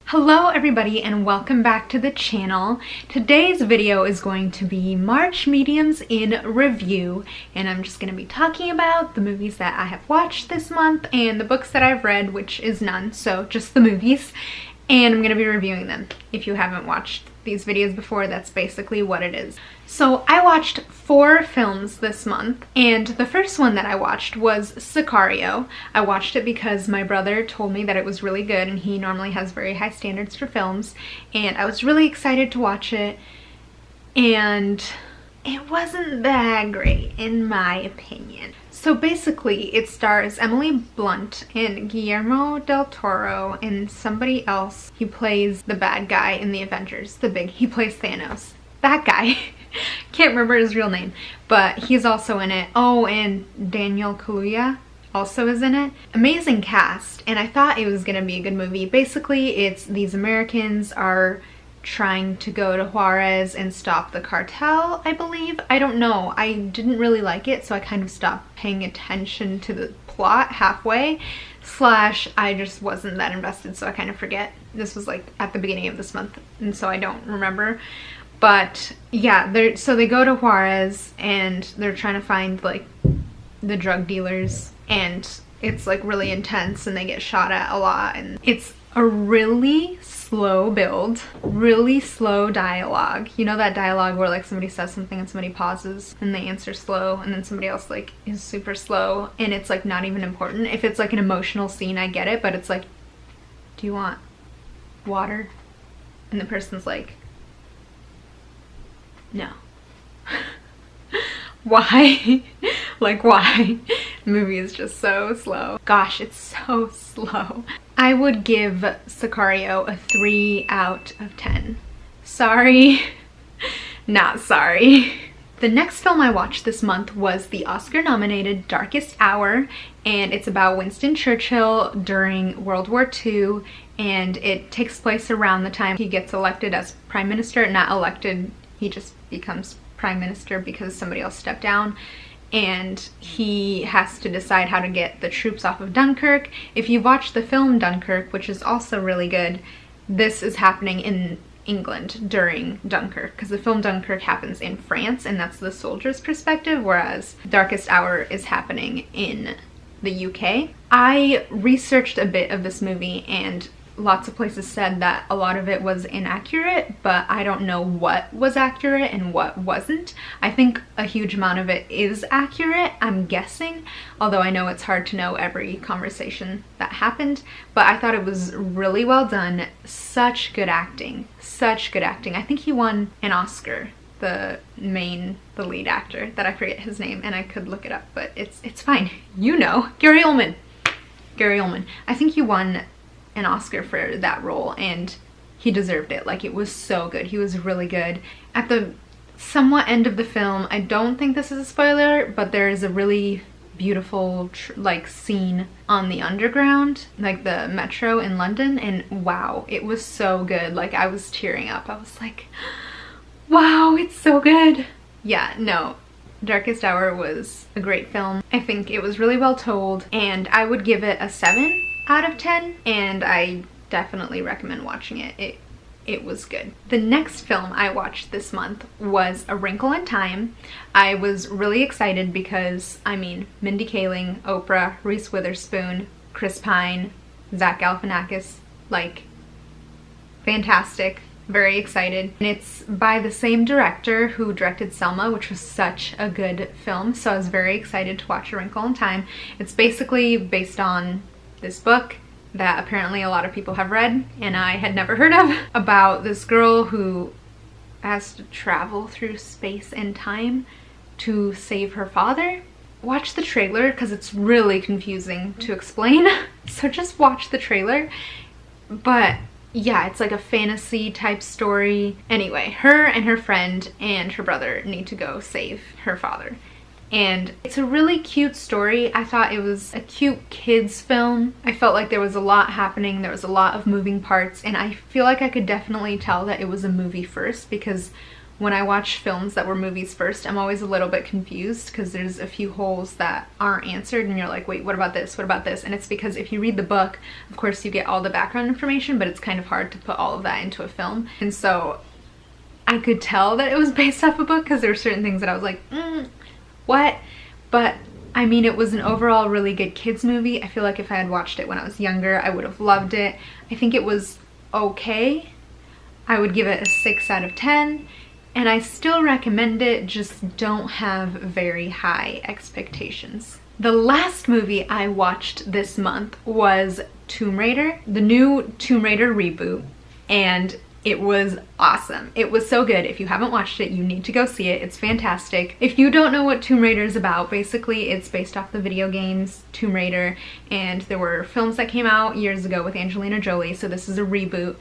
Hello everybody and welcome back to the channel. Today's video is going to be March Mediums in Review, and I'm just going to be talking about the movies that I have watched this month and the books that I've read, which is none, so just the movies, and I'm going to be reviewing them. If you haven't watched these videos before, that's basically what it is. So I watched 4 films this month, and the first one that I watched was Sicario. I watched it because my brother told me that it was really good, and he normally has very high standards for films, and I was really excited to watch it, and it wasn't that great in my opinion. So basically it stars Emily Blunt and Guillermo del Toro and somebody else. He plays the bad guy in the Avengers, he plays Thanos. That guy. Can't remember his real name, but he's also in it. Oh, and Daniel Kaluuya also is in it. Amazing cast, and I thought it was gonna be a good movie. Basically, it's these Americans are trying to go to Juarez and stop the cartel, I believe. I don't know. I didn't really like it, so I kind of stopped paying attention to the plot halfway. Slash, I just wasn't that invested, so I kind of forget. This was like at the beginning of this month, and so I don't remember. But yeah, so they go to Juarez and they're trying to find like the drug dealers, and it's like really intense and they get shot at a lot, and it's a really slow build, really slow dialogue. You know that dialogue where like somebody says something and somebody pauses and they answer slow, and then somebody else like is super slow and it's like not even important. If it's like an emotional scene, I get it, but it's like, do you want water? And the person's like, no. Why? Like, why? The movie is just so slow. Gosh, it's so slow. I would give Sicario a 3 out of 10. Sorry, not sorry. The next film I watched this month was the Oscar-nominated Darkest Hour, and it's about Winston Churchill during World War II, and it takes place around the time he gets elected as prime minister. Not elected, he just becomes prime minister because somebody else stepped down, and he has to decide how to get the troops off of Dunkirk. If you watch the film Dunkirk, which is also really good, this is happening in England during Dunkirk, because the film Dunkirk happens in France and that's the soldier's perspective, whereas Darkest Hour is happening in the UK. I researched a bit of this movie and lots of places said that a lot of it was inaccurate, but I don't know what was accurate and what wasn't. I think a huge amount of it is accurate, I'm guessing, although I know it's hard to know every conversation that happened, but I thought it was really well done. Such good acting, such good acting. I think he won an Oscar, the lead actor, that I forget his name and I could look it up, but it's fine. You know, Gary Oldman. I think he won an Oscar for that role, and he deserved it. Like, it was so good. He was really good. At the somewhat end of the film, I don't think this is a spoiler, but there is a really beautiful like scene on the underground, like the metro in London, and wow, it was so good. Like, I was tearing up. I was like, wow, it's so good. Yeah, no, Darkest Hour was a great film. I think it was really well told, and I would give it a 7 out of 10, and I definitely recommend watching it. It was good. The next film I watched this month was A Wrinkle in Time. I was really excited because, I mean, Mindy Kaling, Oprah, Reese Witherspoon, Chris Pine, Zach Galifianakis, like, fantastic. Very excited. And it's by the same director who directed Selma, which was such a good film, so I was very excited to watch A Wrinkle in Time. It's basically based on this book that apparently a lot of people have read and I had never heard of, about this girl who has to travel through space and time to save her father. Watch the trailer because it's really confusing to explain, so just watch the trailer. But yeah, it's like a fantasy type story. Anyway, her and her friend and her brother need to go save her father. And it's a really cute story. I thought it was a cute kids film. I felt like there was a lot happening. There was a lot of moving parts, and I feel like I could definitely tell that it was a movie first, because when I watch films that were movies first, I'm always a little bit confused because there's a few holes that aren't answered and you're like, wait, what about this? What about this? And it's because if you read the book, of course you get all the background information, but it's kind of hard to put all of that into a film. And so I could tell that it was based off a book because there were certain things that I was like, what? But I mean, it was an overall really good kids movie. I feel like if I had watched it when I was younger, I would have loved it. I think it was okay. I would give it a 6 out of 10. And I still recommend it, just don't have very high expectations. The last movie I watched this month was Tomb Raider, the new Tomb Raider reboot, and it was awesome. It was so good. If you haven't watched it, you need to go see it. It's fantastic. If you don't know what Tomb Raider is about, basically it's based off the video games Tomb Raider, and there were films that came out years ago with Angelina Jolie, so this is a reboot.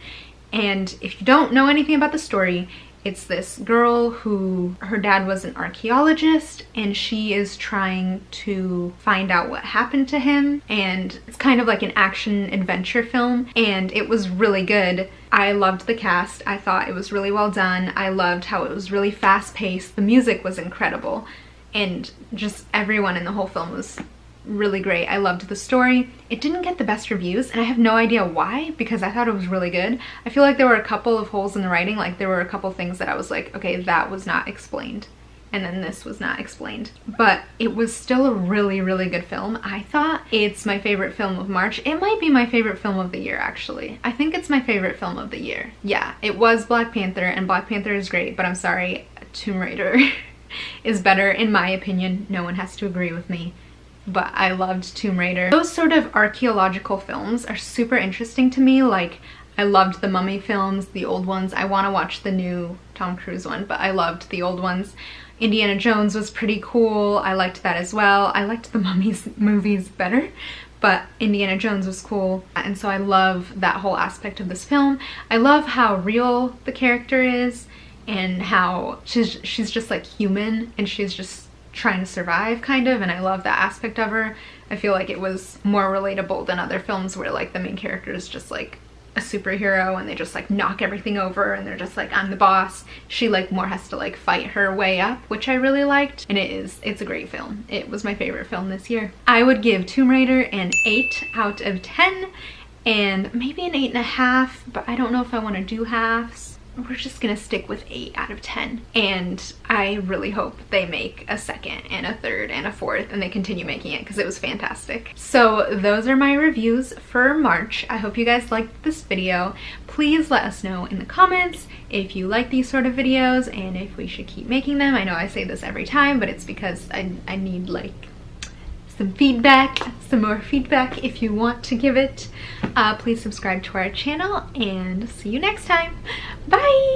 And if you don't know anything about the story, it's this girl who, her dad was an archaeologist and she is trying to find out what happened to him, and it's kind of like an action adventure film, and it was really good. I loved the cast. I thought it was really well done. I loved how it was really fast paced. The music was incredible, and just everyone in the whole film was really great. I loved the story. It didn't get the best reviews, and I have no idea why, because I thought it was really good. I feel like there were a couple of holes in the writing, like there were a couple things that I was like, okay, that was not explained, and then this was not explained. But it was still a really, really good film. I thought it's my favorite film of March. It might be my favorite film of the year, actually. I think it's my favorite film of the year. Yeah, it was Black Panther, and Black Panther is great, but I'm sorry, Tomb Raider is better in my opinion. No one has to agree with me, but I loved Tomb Raider. Those sort of archaeological films are super interesting to me. Like, I loved the Mummy films, the old ones. I want to watch the new Tom Cruise one, but I loved the old ones. Indiana Jones was pretty cool. I liked that as well. I liked the Mummies movies better, but Indiana Jones was cool. And so I love that whole aspect of this film. I love how real the character is and how she's just like human, and she's just trying to survive kind of, and I love that aspect of her. I feel like it was more relatable than other films where like the main character is just like a superhero and they just like knock everything over and they're just like, I'm the boss. She like more has to like fight her way up, which I really liked, and it's a great film. It was my favorite film this year. I would give Tomb Raider an 8 out of 10 and maybe an 8.5, but I don't know if I want to do halves. We're just gonna stick with 8 out of 10. And I really hope they make a second and a third and a fourth, and they continue making it because it was fantastic. So those are my reviews for March. I hope you guys liked this video. Please let us know in the comments if you like these sort of videos and if we should keep making them. I know I say this every time, but it's because I need like some feedback, some more feedback if you want to give it. Please subscribe to our channel and see you next time. Bye!